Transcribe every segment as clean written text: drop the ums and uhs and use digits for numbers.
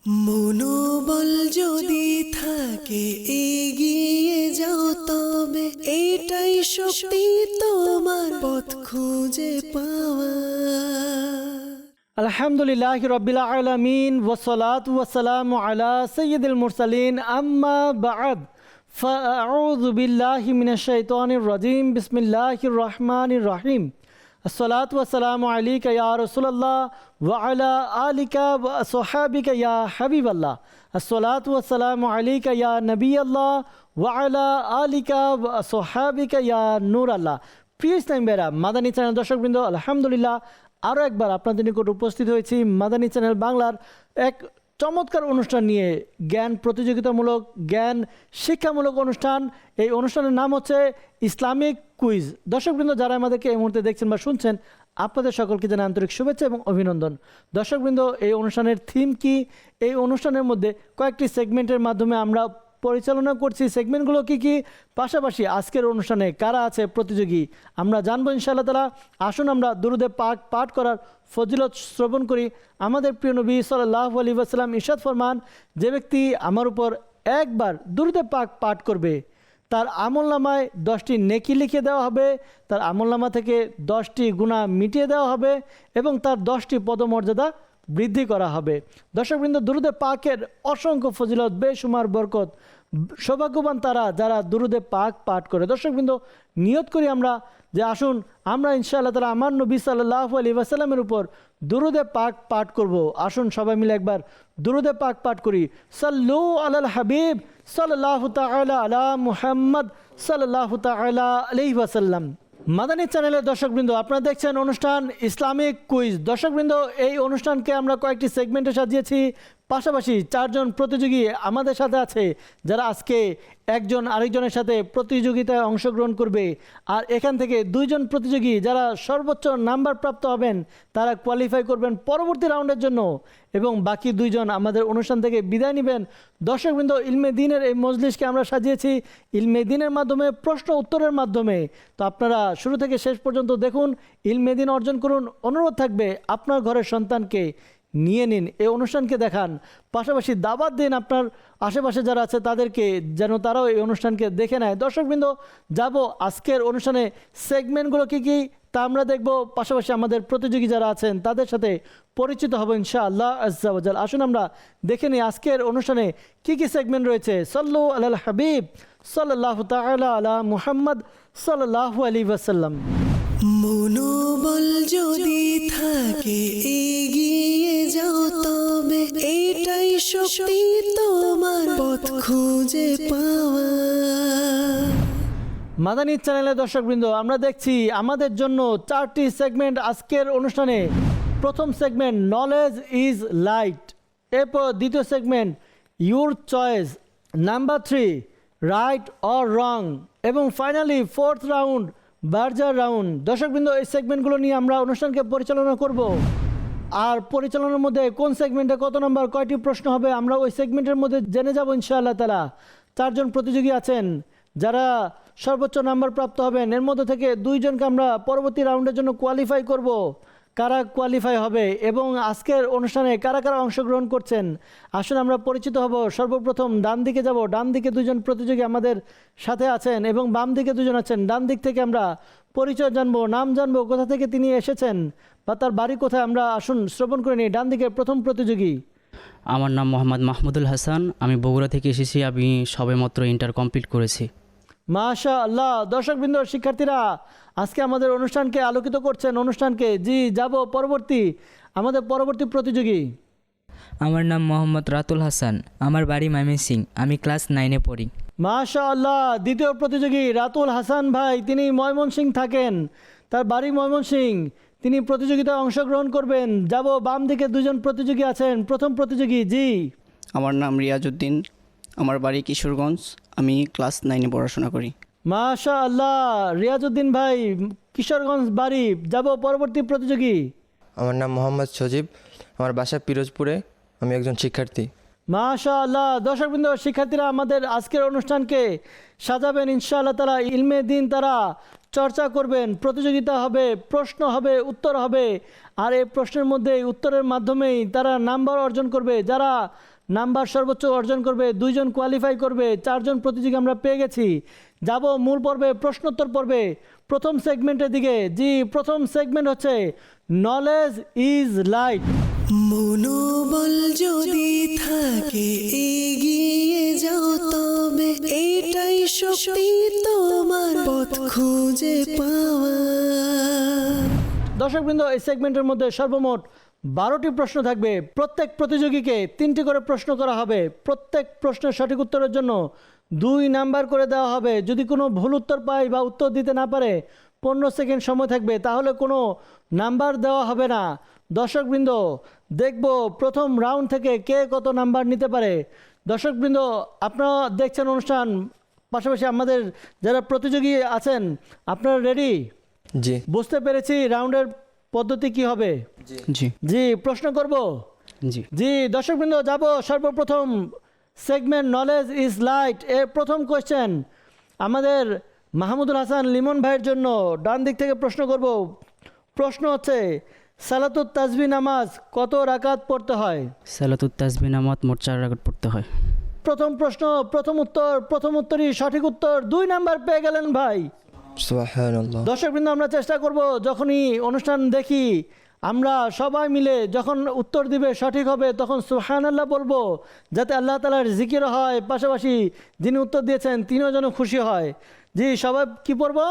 মনোবল যদি থাকে এগিয়ে যাও তবে এটাই শক্তি তোমার পথ খুঁজে পাওয়া। আলহামদুলিল্লাহি রাব্বিল আলামিন ওয়াসসালাতু ওয়াসসালামু আলা সাইয়্যিদিল মুরসালিন আম্মা বা'দ ফাআউযু বিল্লাহি মিনাশ শাইতানির রাজিম বিসমিল্লাহির রহমানির রহিম। আসসালাতু ওয়াসসালামু আলাইকা ইয়া রাসূলুল্লাহ ওয়া আলা আলিকা ওয়া আসহাবিকা ইয়া হাবিবাল্লাহ। আসসালাতু ওয়াসসালামু আলাইকা ইয়া নবিয়াল্লাহ ওয়া আলা আলিকা ওয়া আসহাবিকা ইয়া নূরাল্লাহ। প্রিয় ইসলামী ভাইরা, মাদানী চ্যানেল দর্শকবৃন্দ, আলহামদুলিল্লাহ আরও একবার আপনাদের নিকট উপস্থিত হয়েছি মাদানী চ্যানেল বাংলার এক চমৎকার অনুষ্ঠান নিয়ে, জ্ঞান প্রতিযোগিতামূলক, জ্ঞান শিক্ষামূলক অনুষ্ঠান। এই অনুষ্ঠানের নাম হচ্ছে ইসলামিক কুইজ। দর্শকবৃন্দ, যারা আমাদেরকে এই মুহূর্তে দেখছেন বা শুনছেন, আপনাদের সকলকে জানাই আন্তরিক শুভেচ্ছা এবং অভিনন্দন। দর্শকবৃন্দ, এই অনুষ্ঠানের থিম কি? এই অনুষ্ঠানের মধ্যে কয়েকটি সেগমেন্টের মাধ্যমে আমরা পরিচালনা করছি। সেগমেন্টগুলো কি কি, পাশাপাশি আজকের অনুষ্ঠানে কারা আছে প্রতিযোগী, আমরা জানবো ইনশাআল্লাহ তাআলা। আসুন আমরা দুরূদে পাক পাঠ করার ফজিলত শ্রবণ করি। আমাদের প্রিয় নবী সাল্লাল্লাহু আলাইহি ওয়াসাল্লাম ইরশাদ ফরমান, যে ব্যক্তি আমার উপর একবার দুরূদে পাক পাঠ করবে তার আমলনামায় 10টি নেকি লিখে দেওয়া হবে, তার আমলনামা থেকে 10টি গুনাহ মিটিয়ে দেওয়া হবে এবং তার 10টি পদমর্যাদা বৃদ্ধি করা হবে। দর্শকবৃন্দ, দুরূদে পাকের অসংখ্য ফজিলত, বেশুমার বরকত। সৌভাগ্যবান তারা যারা দুরূদে পাক পাঠ করে। দর্শকবৃন্দ, নিয়ত করি আমরা যে আসুন আমরা ইনশাআল্লাহ তাআলা আমার নবী সাল্লাল্লাহু আলাইহি ওয়াসাল্লামের উপর দুরূদে পাক পাঠ করব। আসুন সবাই মিলে একবার দুরূদে পাক পাঠ করি। সাল্লু আলাল হাবিব সাল্লাল্লাহু তাআলা আলা মুহাম্মদ সাল্লাল্লাহু তাআলা আলাইহি ওয়াসাল্লাম। মাদানী চ্যানেলের দর্শকবৃন্দ, আপনারা দেখছেন অনুষ্ঠান ইসলামিক কুইজ। দর্শকবৃন্দ, এই অনুষ্ঠানকে আমরা কয়েকটি সেগমেন্টে সাজিয়েছি। পাশাপাশি 4 জন প্রতিযোগী আমাদের সাথে আছে, যারা আজকে একজন আরেকজনের সাথে প্রতিযোগিতায় অংশগ্রহণ করবে। আর এখান থেকে 2 জন প্রতিযোগী যারা সর্বোচ্চ নাম্বার প্রাপ্ত হবেন, তারা কোয়ালিফাই করবেন পরবর্তী রাউন্ডের জন্য, এবং বাকি 2 জন আমাদের অনুষ্ঠান থেকে বিদায় নেবেন। দর্শকবৃন্দ, ইলমে দ্বীনের এই মজলিসকে আমরা সাজিয়েছি ইলমে দ্বীনের মাধ্যমে, প্রশ্ন উত্তরের মাধ্যমে। তো আপনারা শুরু থেকে শেষ পর্যন্ত দেখুন, ইলমে দ্বীন অর্জন করুন। অনুরোধ থাকবে আপনার ঘরের সন্তানকে নিয়ে নিন, এই অনুষ্ঠানকে দেখান। পাশাপাশি দাওয়াত দিন আপনার আশেপাশে যারা আছে তাদেরকে, যেন তারাও এই অনুষ্ঠানকে দেখে নেয়। দর্শকবৃন্দ, যাব আজকের অনুষ্ঠানে সেগমেন্টগুলো কী কী তা আমরা দেখব। পাশাপাশি আমাদের প্রতিযোগী যারা আছেন তাদের সাথে পরিচিত হব ইনশাআল্লাহ আজ্জা ওয়া জাল। আসুন আমরা দেখে নিই আজকের অনুষ্ঠানে কী কী সেগমেন্ট রয়েছে। সাল্লু আলাল হাবিব সাল্লাল্লাহু তাআলা আলা মুহাম্মদ সাল্লাল্লাহু আলাইহি ওয়াসাল্লাম। মনোবল যদি থাকে এগিয়ে যাও তবে এটাই শক্তি তোমার পথ খুঁজে পাওয়া। মাদানী চ্যানেলের দর্শকবৃন্দ, আমরা দেখছি আমাদের জন্য 4টি সেগমেন্ট আজকের অনুষ্ঠানে। প্রথম সেগমেন্ট নলেজ ইজ লাইট, এরপর দ্বিতীয় segment your choice, number 3 right or রং, এবং finally 4th round Berger round. দর্শকবৃন্দ, এই সেগমেন্টগুলো নিয়ে আমরা অনুষ্ঠানকে পরিচালনা করব। আর পরিচালনার মধ্যে কোন সেগমেন্টে কত নম্বর, কয়টি প্রশ্ন হবে, আমরা ওই সেগমেন্টের মধ্যে জেনে যাব ইনশাআল্লাহ তাআলা। 4 জন প্রতিযোগী আছেন যারা সর্বোচ্চ নাম্বার প্রাপ্ত হবেন। এর মধ্যে থেকে 2 জনকে আমরা পরবর্তী রাউন্ডের জন্য কোয়ালিফাই করব। কারা কোয়ালিফাই হবে এবং আজকের অনুষ্ঠানে কারা কারা অংশগ্রহণ করছেন, আসুন আমরা পরিচিত হব। সর্বপ্রথম ডান দিকে যাব। ডান দিকে 2 জন প্রতিযোগী আমাদের সাথে আছেন এবং বাম দিকে 2 জন আছেন। ডান দিক থেকে আমরা পরিচয় জানবো, নাম জানবো, কোথা থেকে তিনি এসেছেন বা তার বাড়ি কোথায়, আমরা আসুন শ্রবণ করে নিই। ডান দিকে প্রথম প্রতিযোগী। আমার নাম মোহাম্মদ মাহমুদুল হাসান, আমি বগুড়া থেকে এসেছি। আমি সবেমাত্র ইন্টার কমপ্লিট করেছি। মাশাআল্লাহ। দর্শকবৃন্দ, শিক্ষার্থীরা আজকে আমাদের অনুষ্ঠানকে আলোকিত করছেন। অনুষ্ঠানকে যাব আমাদের পরবর্তী প্রতিযোগী। আমার নাম মোহাম্মদ রাতুল হাসান, আমার বাড়ি ময়মনসিংহ, আমি ক্লাস 9-এ পড়ি। মাশাআল্লাহ। দ্বিতীয় প্রতিযোগী রাতুল হাসান ভাই, তিনি ময়মনসিংহ থাকেন, তার বাড়ি ময়মনসিংহ, তিনি প্রতিযোগিতায় অংশগ্রহণ করবেন। যাব বাম দিকে 2 জন প্রতিযোগী আছেন। প্রথম প্রতিযোগী। জি, আমার নাম রিয়াজউদ্দিন, আমার বাড়ি কিশোরগঞ্জ, আমি ক্লাস 9-এ পড়াশোনা করি। মাশাআল্লাহ। রিয়াজউদ্দিন ভাই, কিশোরগঞ্জ বাড়ি। যাব পরবর্তী প্রতিযোগী। আমার নাম মোহাম্মদ সজীব, আমার বাসা পিরোজপুরে, আমি একজন শিক্ষার্থী। মাশাআল্লাহ। দর্শকবৃন্দ, শিক্ষার্থীরা আমাদের আজকের অনুষ্ঠানকে সাজাবেন ইনশাআল্লাহ তাআলা। ইলমে দ্বীন তারা চর্চা করবেন, প্রতিযোগিতা হবে, প্রশ্ন হবে, উত্তর হবে। আর এই প্রশ্নের মধ্যে উত্তরের মাধ্যমেই তারা নাম্বার অর্জন করবে। যারা নাম্বার সর্বোচ্চ অর্জন করবে, 2 জন কোয়ালিফাই করবে, 4 জন প্রতিযোগী আমরা পেয়ে গেছি। যাব মূল পর্বে, প্রশ্নোত্তর পর্বে, প্রথম সেগমেন্টের দিকে। জি, প্রথম সেগমেন্ট হচ্ছে নলেজ ইজ লাইট। মনোবল যদি থাকে এগিয়ে যাও তবে এটাই শক্তি তোমার পথ খুঁজে পাওয়া। দর্শকবৃন্দ, এই সেগমেন্টের মধ্যে সর্বমোট 12টি প্রশ্ন থাকবে। প্রত্যেক প্রতিযোগীকে 3টি করে প্রশ্ন করা হবে। প্রত্যেক প্রশ্নের সঠিক উত্তরের জন্য 2 নাম্বার করে দেওয়া হবে। যদি কোনো ভুল উত্তর পায় বা উত্তর দিতে না পারে 15 সেকেন্ড সময় থাকবে, তাহলে কোনো নাম্বার দেওয়া হবে না। দর্শকবৃন্দ, দেখব প্রথম রাউন্ড থেকে কে কত নাম্বার নিতে পারে। দর্শকবৃন্দ, আপনারা দেখছেন অনুষ্ঠান, পাশাপাশি আমাদের যারা প্রতিযোগী আছেন, আপনারা রেডি? জি। বুঝতে পেরেছি রাউন্ডের পদ্ধতি কি হবে। জি। জি, প্রশ্ন করব। জি। জি, দর্শকবৃন্দ, যাব সর্বপ্রথম সেগমেন্ট নলেজ ইজ লাইট এর প্রথম কোয়েশ্চেন আমাদের মাহমুদুল হাসান লিমন ভাইয়ের জন্য। ডান দিক থেকে প্রশ্ন করব। প্রশ্ন হচ্ছে, সালাতুত তাসবিহ নামাজ কত রাকাত পড়তে হয়? সালাতুত তাসবিহ নামাজ মোট 4 রাকাত পড়তে হয়। প্রথম প্রশ্ন, প্রথম উত্তরই সঠিক উত্তর। 2 নাম্বার পেয়ে গেলেন ভাই। সুবহানাল্লাহ। দর্শকবৃন্দ, আমরা চেষ্টা করব যখনই অনুষ্ঠান দেখি আমরা সবাই মিলে যখন উত্তর দিবে সঠিক হবে তখন সুবহানাল্লাহ বলবো, যাতে আল্লাহ তাআলার জিকির হয়, পাশাপাশি যিনি উত্তর দিয়েছেন তিনিও যেন খুশি হয়। জি, সবাই কি পড়বো?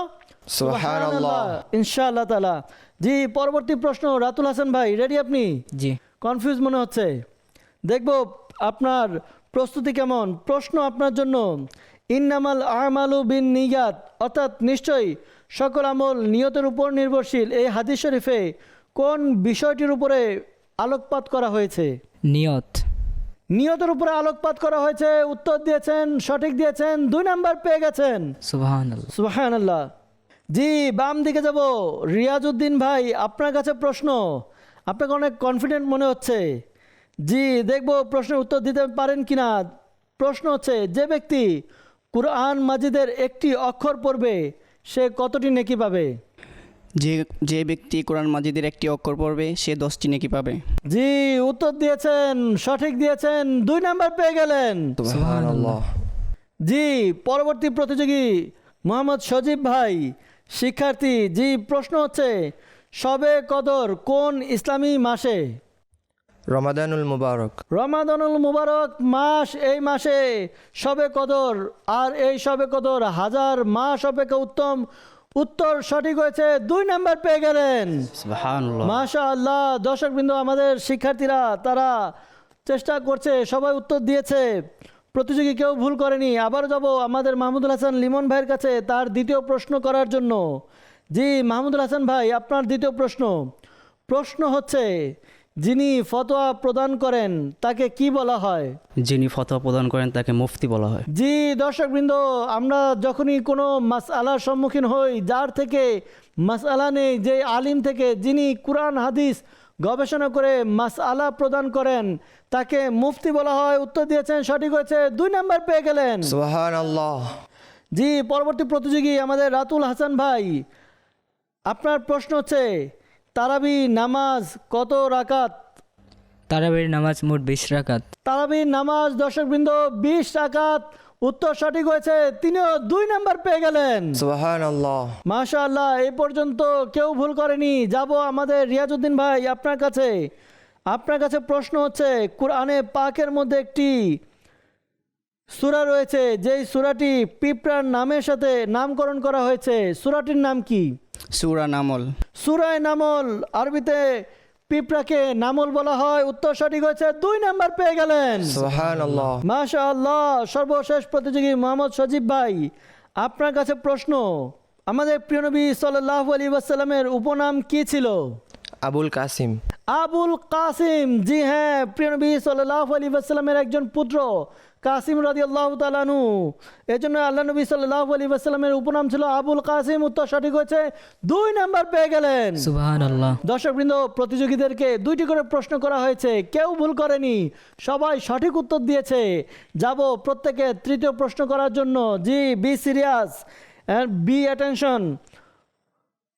সুবহানাল্লাহ। ইনশাআল্লাহ তাআলা। জি, পরবর্তী প্রশ্ন রাতুল হাসান ভাই, রেডি আপনি? জি। কনফিউজ মনে হচ্ছে, দেখব আপনার প্রস্তুতি কেমন। প্রশ্ন আপনার জন্য, ইন্নামাল আমালু বিন নিয়াত, অর্থাৎ নিশ্চয়ই সকল আমল নিয়তের উপর নির্ভরশীল, এই হাদিস শরীফে কোন বিষয়টির উপরে আলোকপাত করা হয়েছে? নিয়ত। নিয়তের উপরে আলোকপাত করা হয়েছে। উত্তর দিয়েছেন, সঠিক দিয়েছেন, 2 নাম্বার পেয়ে গেছেন। সুবহানাল্লাহ। সুবহানাল্লাহ। জি, বাম দিকে যাব। রিয়াজউদ্দিন ভাই, আপনার কাছে প্রশ্ন। আপনাকে অনেক কনফিডেন্ট মনে হচ্ছে। জি, দেখব প্রশ্নের উত্তর দিতে পারেন কিনা। প্রশ্ন হচ্ছে, যে ব্যক্তি কুরআন মাজিদের একটি অক্ষর পড়বে সে কতটি নেকি পাবে? যে ব্যক্তি কোরআন মাজিদের একটি অক্ষর পড়বে সে 10টি নেকি পাবে। জি, উত্তর দিয়েছেন, সঠিক দিয়েছেন, 2 নাম্বার পেয়ে গেলেন। সুবহানাল্লাহ। জি, পরবর্তী প্রতিযোগী মোহাম্মদ সজীব ভাই, শিক্ষার্থী। জি, প্রশ্ন হচ্ছে, শবে কদর কোন ইসলামী মাসে? রমাদানুল মুবারক। রমাদানুল মুবারক মাস, এই মাসে শবে কদর। আর এই শবে কদর 1000 মাস অপেক্ষা উত্তম। উত্তর সঠিক হয়েছে, 2 নাম্বার পেয়ে গেলেন। সুবহানাল্লাহ। মাশাআল্লাহ। দর্শকবৃন্দ, আমাদের শিক্ষার্থীরা তারা চেষ্টা করছে, সবাই উত্তর দিয়েছে, প্রতিযোগী কেউ ভুল করেনি। আবারও যাব আমাদের মাহমুদুল হাসান লিমন ভাইয়ের কাছে তার দ্বিতীয় প্রশ্ন করার জন্য। জি, মাহমুদুল হাসান ভাই, আপনার দ্বিতীয় প্রশ্ন। প্রশ্ন হচ্ছে, যিনি ফতোয়া প্রদান করেন তাকে কি বলা হয়? যিনি ফতোয়া প্রদান করেন তাকে মুফতি বলা হয়। জি, দর্শকবৃন্দ, আমরা যখনই কোনো মাসআলার সম্মুখীন হই, যার থেকে মাসআলা নেই, যে আলিম থেকে যিনি কুরআন হাদিস গবেষণা করে মাসআলা প্রদান করেন তাকে মুফতি বলা হয়। উত্তর দিয়েছেন, সঠিক হয়েছে, 2 নাম্বার পেয়ে গেলেন। সুবহানাল্লাহ। জি, পরবর্তী প্রতিযোগী আমাদের রাতুল হাসান ভাই, আপনার প্রশ্ন হচ্ছে, তারাবি নামাজ কত রাকাত? তারাবির নামাজ মোট 20 রাকাত। তারাবি নামাজ দর্শকবৃন্দ 20 রাকাত। উত্তর সঠিক হয়েছে, তিনিও 2 নাম্বার পেয়ে গেলেন। সুবহানাল্লাহ। মাশাআল্লাহ। এই পর্যন্ত কেউ ভুল করেনি। যাব আমাদের রিয়াজউদ্দিন ভাই, আপনার কাছে। আপনার কাছে প্রশ্ন হচ্ছে, কুরআনে পাকের মধ্যে একটি সূরা রয়েছে, যেই সূরাটি পিঁপড়ার নামের সাথে নামকরণ করা হয়েছে। সূরাটির নাম কি? সূরা নামল। সূরায়ে নামল, আরবিতে পিঁপড়াকে নামল বলা হয়। উত্তর সঠিক হয়েছে, 2 নাম্বার পেয়ে গেলেন। সুবহানাল্লাহ। মাশাআল্লাহ। সর্বশেষ প্রতিযোগী মোহাম্মদ সজীব ভাই, আপনার কাছে প্রশ্ন। আমাদের প্রিয় নবী সাল্লাল্লাহু আলাইহি ওয়াসাল্লামের উপনাম কি ছিল? আবুল কাসিম। আবুল কাসিম। জি হ্যাঁ, প্রিয় নবী সাল্লাল্লাহু আলাইহি ওয়াসাল্লামের একজন পুত্র কাসিম রাদিয়াল্লাহু তাআলা আনহু। এজন্য আল্লাহ নবী সাল্লাল্লাহু আলাইহি ওয়াসাল্লামের উপনাম ছিল আবুল কাসিম। উত্তর সঠিক হয়েছে, 2 নাম্বার পেয়ে গেলেন। সুবহানাল্লাহ। দর্শকবৃন্দ, প্রতিযোগীদেরকে 2টি করে প্রশ্ন করা হয়েছে, কেউ ভুল করেনি, সবাই সঠিক উত্তর দিয়েছে। যাব প্রত্যেকে তৃতীয় প্রশ্ন করার জন্য। জি, be serious and be attention.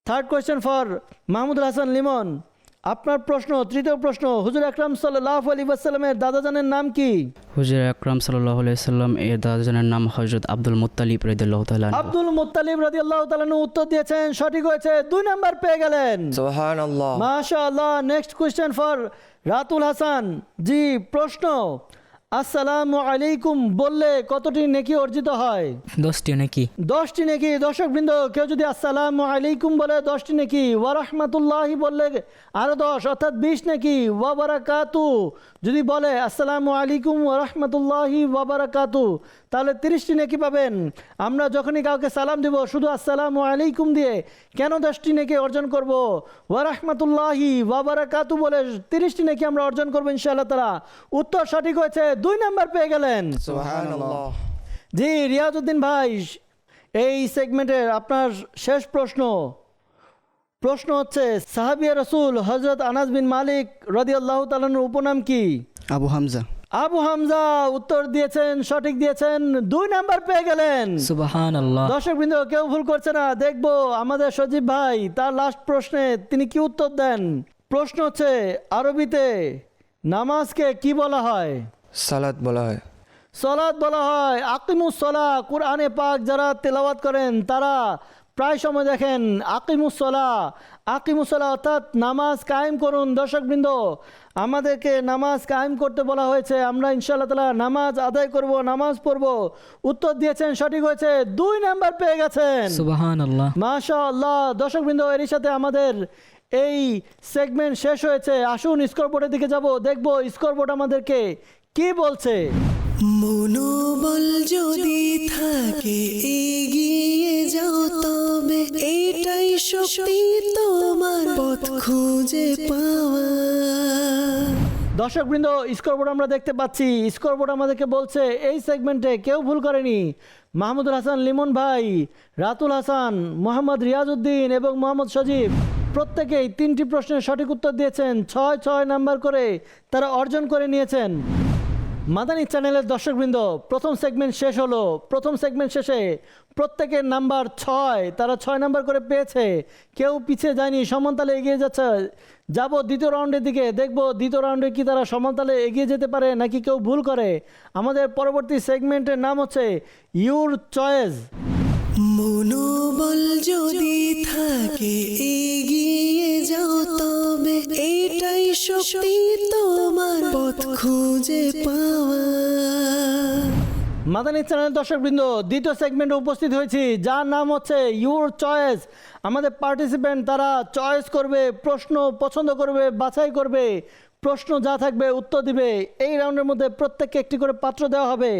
Third question for Mahmudul Hasan Limon. আপনার প্রশ্ন, তৃতীয় প্রশ্ন, হুজুর আকরাম সাল্লাল্লাহু আলাইহি ওয়াসাল্লামের দাদাজানের নাম কি? হুজুর আকরাম সাল্লাল্লাহু আলাইহি সাল্লাম এর দাদাজানের নাম হযরত আব্দুল মুত্তালিব রাদিয়াল্লাহু তাআলা আনহু। আব্দুল মুত্তালিব রাদিয়াল্লাহু তাআলা আনহু উত্তর দিয়েছেন, সঠিক হয়েছে, 2 নাম্বার পেয়ে গেলেন। সুবহানাল্লাহ। মাশাআল্লাহ। Next question for Ratul Hasan. জি, প্রশ্ন, আসসালামু আলাইকুম বললে কতটি নেকি অর্জিত হয়? 10টি নাকি? 10টি নেকি। দর্শকবৃন্দ, কেউ যদি আসসালামু আলাইকুম বলে 10টি নেকি, ওয়া রাহমাতুল্লাহি বললে আরো 10 অর্থাৎ 20 নেকি, ওয়া বারাকাতু যদি বলে আসসালামু আলাইকুম ওয়া রাহমাতুল্লাহি ওয়া বারাকাতু তাহলে 30টি নেকি পাবেন। আমরা যখনই কাউকে সালাম দিব শুধু আসসালামু আলাইকুম দিয়ে কেন 10টি নেকি অর্জন করব? ওয়া রাহমাতুল্লাহি ওয়া বারাকাতু বলে 30টি নেকি আমরা অর্জন করব ইনশাআল্লাহ তাআলা। উত্তর সঠিক হয়েছে, 2 নাম্বার পেয়ে গেলেন। সুবহানাল্লাহ। জি, রিয়াজউদ্দিন ভাই, এই সেগমেন্টের আপনার শেষ প্রশ্ন। প্রশ্ন হচ্ছে, সাহাবিয়ে রাসূল হযরত আনাস বিন মালিক রাদিয়াল্লাহু তাআলা আনহুর উপনাম কি? আবু হামজা। আবু হামজা উত্তর দিয়েছেন, সঠিক দিয়েছেন, 2 নাম্বার পেয়ে গেলেন। সুবহানাল্লাহ। দর্শকবৃন্দ, কেউ ভুল করছে না। দেখবো আমাদের সজীব ভাই তার লাস্ট প্রশ্নে তিনি কি উত্তর দেন। প্রশ্ন হচ্ছে, আরবিতে নামাজকে কি বলা হয়? সালাত বলা হয়। সলাত বলা হয়। আকিমুস সলাহ, কুরআনে পাক যারা তেলাওয়াত করেন তারা প্রায় সময় দেখেন আকিমুস সলাহ অর্থাৎ নামাজ কায়েম করুন। দর্শকবৃন্দ, আমাদেরকে নামাজ কায়েম করতে বলা হয়েছে। আমরা ইনশাআল্লাহ তাআলা নামাজ আদায় করব, নামাজ পড়ব। উত্তর দিয়েছেন, সঠিক হয়েছে, 2 নাম্বার পেয়ে গেছেন। সুবহানাল্লাহ। মাশাআল্লাহ। দর্শকবৃন্দ, এরই সাথে আমাদের এই সেগমেন্ট শেষ হয়েছে। আসুন স্কোরবোর্ডের দিকে যাব, দেখব স্কোরবোর্ড আমাদেরকে কি বলছে। মনোবল যদি থাকে এগিয়ে যাও তবে এটাই শক্তি তোমার পথ খুঁজে পাওয়া। দর্শকবৃন্দ, স্কোরবোর্ড আমরা দেখতে পাচ্ছি। স্কোরবোর্ড আমাদেরকে বলছে এই সেগমেন্টে কেউ ভুল করেনি। মাহমুদুল হাসান লিমন ভাই, রাতুল হাসান, মোহাম্মদ রিয়াজউদ্দিন এবং মোহাম্মদ সজীব প্রত্যেকেই 3টি প্রশ্নের সঠিক উত্তর দিয়েছেন। 6 নাম্বার করে তারা অর্জন করে নিয়েছেন। মাদানী চ্যানেলের দর্শকবৃন্দ, প্রথম সেগমেন্ট শেষ হলো। প্রথম সেগমেন্ট শেষে প্রত্যেকের নাম্বার 6, তারা 6 নাম্বার করে পেয়েছে। কেউ পিছিয়ে যায়নি, সমানতালে এগিয়ে যাচ্ছে। যাব দ্বিতীয় রাউন্ডের দিকে, দেখব দ্বিতীয় রাউন্ডে কি তারা সমানতালে এগিয়ে যেতে পারে নাকি কেউ ভুল করে। আমাদের পরবর্তী সেগমেন্টের নাম হচ্ছে ইউর চয়েস। মনোবল যদি থাকে এগিয়ে যাও তবে এটাই শক্তি তোমার পথ খুঁজে পাওয়া। মাদানী চ্যানেল দর্শকবৃন্দ, দ্বিতীয় সেগমেন্টে উপস্থিত হয়েছি যার নাম হচ্ছে ইউর চয়েস। আমাদের পার্টিসিপেন্ট তারা চয়েস করবে, প্রশ্ন পছন্দ করবে, বাছাই করবে, প্রশ্ন যা থাকবে উত্তর দিবে। এই রাউন্ডের মধ্যে প্রত্যেককে একটি করে পাত্র দেওয়া হবে।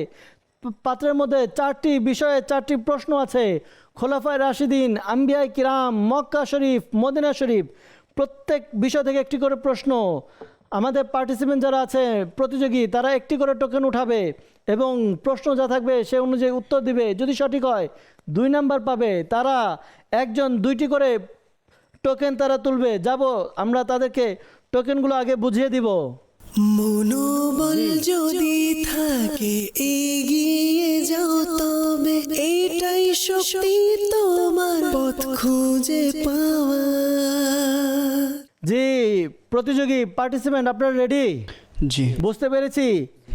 পাত্রের মধ্যে 4টি বিষয়ে 4টি প্রশ্ন আছে। খোলাফায়ে রাশিদিন, আম্বিয়ায়ে কিরাম, মক্কা শরীফ, মদিনা শরীফ, প্রত্যেক বিষয় থেকে একটি করে প্রশ্ন। আমাদের পার্টিসিপেন্ট যারা আছে প্রতিযোগী তারা একটি করে টোকেন উঠাবে এবং প্রশ্ন যা থাকবে সে অনুযায়ী উত্তর দিবে। যদি সঠিক হয় 2 নাম্বার পাবে। তারা একজন 2টি করে টোকেন তারা তুলবে। যাব আমরা তাদেরকে টোকেনগুলো আগে বুঝিয়ে দিব। মনোবল যদি থাকে এগিয়ে যাও তবে এটাই শক্তি তোমার পথ খুঁজে পাওয়া। জি, প্রতিযোগী পার্টিসিপেন্ট আপনারা রেডি? জি। বুঝতে পেরেছি।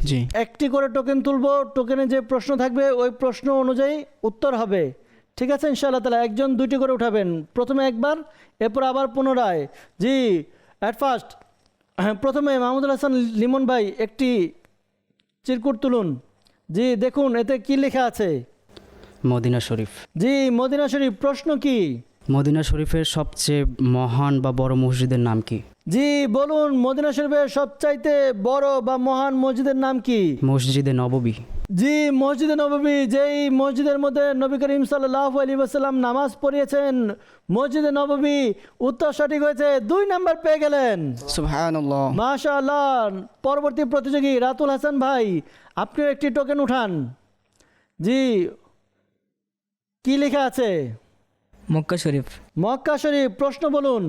জি। একটি করে টোকেন তুলবো, টোকেনে যে প্রশ্ন থাকবে ওই প্রশ্ন অনুযায়ী উত্তর হবে। ঠিক আছে ইনশাআল্লাহ তাআলা। একজন 2টি করে উঠাবেন, প্রথমে একবার, এরপর আবার পুনরায়। জি, অ্যাট ফার্স্ট প্রথমে মাহমুদুল হাসান লিমন ভাই একটি চিরকুট তুলুন। জি, দেখুন এতে কি লেখা আছে। মদিনা শরীফ। জি, মদিনা শরীফ। প্রশ্ন কি? মদিনা শরীফের সবচেয়ে মহান বা বড় মসজিদের নাম কি? জি বলুন, মদিনা শরীফের সবচাইতে বড় বা মহান মসজিদের নাম কি? মসজিদে নববী। জি, মসজিদে নববী, যেই মসজিদের মধ্যে নবী করিম সাল্লাল্লাহু আলাইহি ওয়াসাল্লাম নামাজ পড়িয়েছেন, মসজিদে নববী। উত্তর সঠিক হয়েছে, 2 নাম্বার পেয়ে গেলেন। সুবহানাল্লাহ। মাশাআল্লাহ। পরবর্তী প্রতিযোগী রাতুল হাসান ভাই, আপনিও একটি টোকেন উঠান। জি, কি লেখা আছে? মক্কা শরীফ। মক্কা শরীফ। প্রশ্ন বলুন।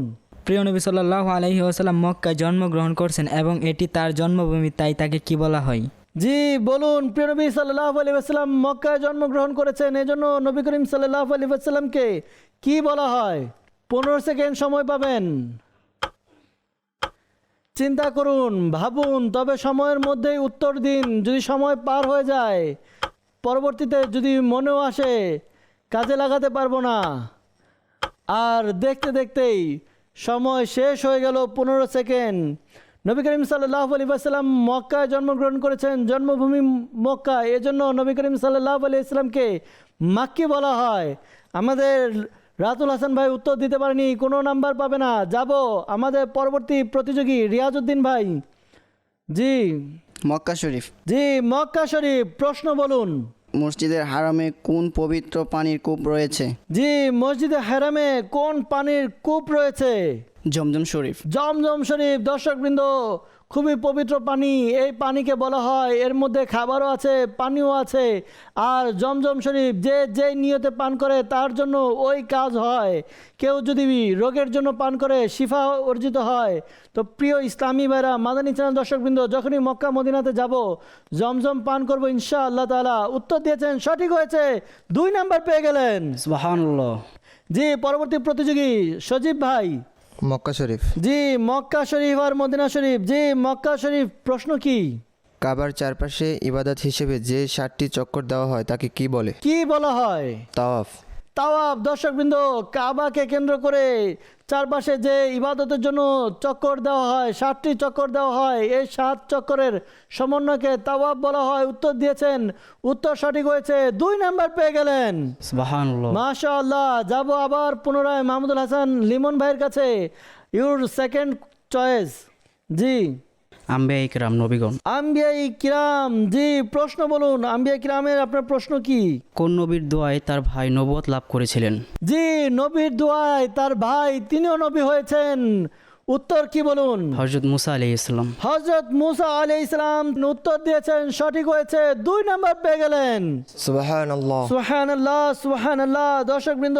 প্রিয় নবী সাল্লাল্লাহু আলাইহি ওয়াসাল্লাম মক্কায় জন্মগ্রহণ করছেন এবং এটি তার জন্মভূমি, তাই তাকে কি বলা হয়? জি বলুন, প্রিয় নবী সাল্লাল্লাহু আলাইহি ওয়াসাল্লাম মক্কায় জন্মগ্রহণ করেছেন, এজন্য নবী করিম সাল্লাল্লাহু আলাইহি ওয়াসাল্লামকে কি বলা হয়? 15 সেকেন্ড সময় পাবেন। চিন্তা করুন, ভাবুন, তবে সময়ের মধ্যেই উত্তর দিন। যদি সময় পার হয়ে যায়, পরবর্তীতে যদি মনেও আসে, কাজে লাগাতে পারবো না। আর দেখতে দেখতেই সময় শেষ হয়ে গেল 15 সেকেন্ড। নবী করিম সাল্লাল্লাহু আলাইহি ওয়াসাল্লাম মক্কায় জন্মগ্রহণ করেছেন, জন্মভূমি মক্কা, এজন্য নবী করিম সাল্লাল্লাহু আলাইহি ওয়াসাল্লামকে মাক্কি বলা হয়। আমাদের রাতুল হাসান ভাই উত্তর দিতে পারেনি, কোনো নাম্বার পাবে না। যাব আমাদের পরবর্তী প্রতিযোগী রিয়াজউদ্দিন ভাই। জি মক্কা শরীফ। জি, মক্কা শরীফ, প্রশ্ন বলুন। মসজিদের হারামে কোন পবিত্র পানির কূপ রয়েছে? জি, মসজিদে হারামে কোন পানির কূপ রয়েছে? জমজম শরীফ। জমজম শরীফ। দর্শকবৃন্দ, খুবই পবিত্র পানি, এই পানিকে বলা হয়, এর মধ্যে খাবারও আছে, পানিও আছে। আর জমজম শরীফ যে নিয়তে পান করে তার জন্য ওই কাজ হয়। কেউ যদি রোগের জন্য পান করে শিফা অর্জিত হয়। তো প্রিয় ইসলামী ভাইরা, মাদানী চ্যানেল দর্শকবৃন্দ, যখনই মক্কা মদিনাতে যাব জমজম পান করবো ইনশাআল্লাহ তাআলা। উত্তর দিয়েছেন, সঠিক হয়েছে, 2 নাম্বার পেয়ে গেলেন। সুবহানাল্লাহ। জি, পরবর্তী প্রতিযোগী সজীব ভাই। মক্কা শরীফ। জি, মক্কা শরীফ আর মদিনা শরীফ। জি, মক্কা শরীফ, প্রশ্ন কি? কাবার চারপাশে ইবাদত হিসেবে যে 7টি চক্কর দেওয়া হয় তাকে কি বলে? কি বলা হয়? তাওয়াফ। তাওয়াফ। দর্শকবৃন্দ, কাবাকে কেন্দ্র করে চারপাশে যে ইবাদতের জন্য চক্কর দেওয়া হয়, 7টি চক্কর দেওয়া হয়, এই 7 চক্করের সমন্বয়কে তাওয়াফ বলা হয়। উত্তর দিয়েছেন, উত্তর সঠিক হয়েছে, 2 নাম্বার পেয়ে গেলেন। সুবহানাল্লাহ। মাশাআল্লাহ। যাব আবার পুনরায় মাহমুদুল হাসান লিমন ভাইয়ের কাছে। Your second choice. জি, আম্বিয়া ইকরাম, নবীগণ। আম্বিয়া কিরাম। জি, প্রশ্ন বলুন। আম্বিয়া কিরামের আপনার প্রশ্ন কি? কোন নবীর দোয়ায় তার ভাই নবুয়ত লাভ করেছিলেন? জি, নবীর দোয়ায় তার ভাই, তিনিও নবী হয়েছেন। উত্তর কি বলুন? হযরত মুসা আলাইহিস সালাম। হযরত মুসা আলাইহিস সালাম। উত্তর দিয়েছেন, সঠিক হয়েছে, 2 নাম্বার পেয়ে গেলেন। সুবহানাল্লাহ। সুবহানাল্লাহ, সুবহানাল্লাহ। দর্শকবৃন্দ,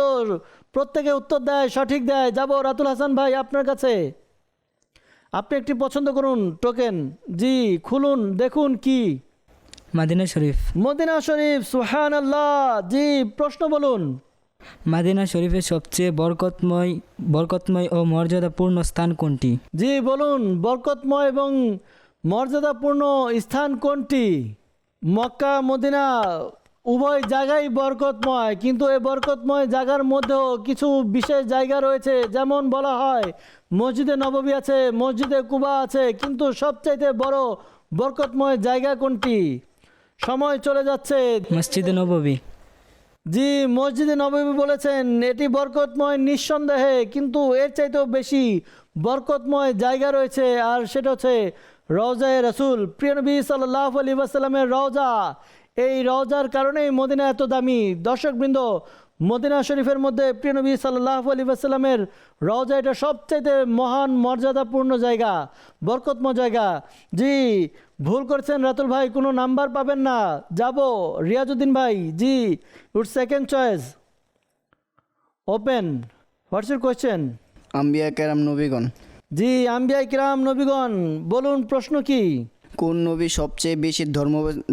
প্রত্যেকে উত্তর দেয়, সঠিক দেয়। যাব রাতুল হাসান ভাই আপনার কাছে। আপনি একটি পছন্দ করুন টোকেন। জি, খুলুন, দেখুন কি? মাদিনা শরীফ। মদিনা শরীফ। সুবহানাল্লাহ। জি, প্রশ্ন বলুন। মাদিনা শরীফের সবচেয়ে বরকতময় ও মর্যাদাপূর্ণ স্থান কোনটি? জি, বলুন, বরকতময় এবং মর্যাদাপূর্ণ স্থান কোনটি? মক্কা মদিনা উভয় জায়গায় বরকতময়, কিন্তু এই বরকতময় জায়গার মধ্যেও কিছু বিশেষ জায়গা রয়েছে। যেমন বলা হয় মসজিদে নববী আছে, মসজিদে কুবা আছে, কিন্তু সবচাইতে বড় বরকতময় জায়গা কোনটি? সময় চলে যাচ্ছে। মসজিদে নববী। জি, মসজিদে নববী বলেছেন, এটি বরকতময় নিঃসন্দেহে, কিন্তু এর চাইতেও বেশি বরকতময় জায়গা রয়েছে, আর সেটা হচ্ছে রওজায়ে রাসূল, প্রিয় নবী সাল্লাল্লাহু আলাইহি ওয়াসাল্লামের রওজা। এই রওজার কারণেই মদিনা এত দামি। দর্শকবৃন্দ, মদিনা শরীফের মধ্যে প্রিয় নবী সাল্লাল্লাহু আলাইহি ওয়াসাল্লামের রওজা, এটা সবচাইতে মহান মর্যাদাপূর্ণ জায়গা, বরকতময় জায়গা। জি, ভুল করছেন রাতুল ভাই, কোনো নাম্বার পাবেন না। যাব রিয়াজউদ্দিন ভাই। জি, your second choice open. What's your question? আম্বিয়া কেরাম, নবীগণ। জি, আম্বিয়া কিরাম, নবীগণ, বলুন প্রশ্ন কি? কোন নবী সবচেয়ে বেশি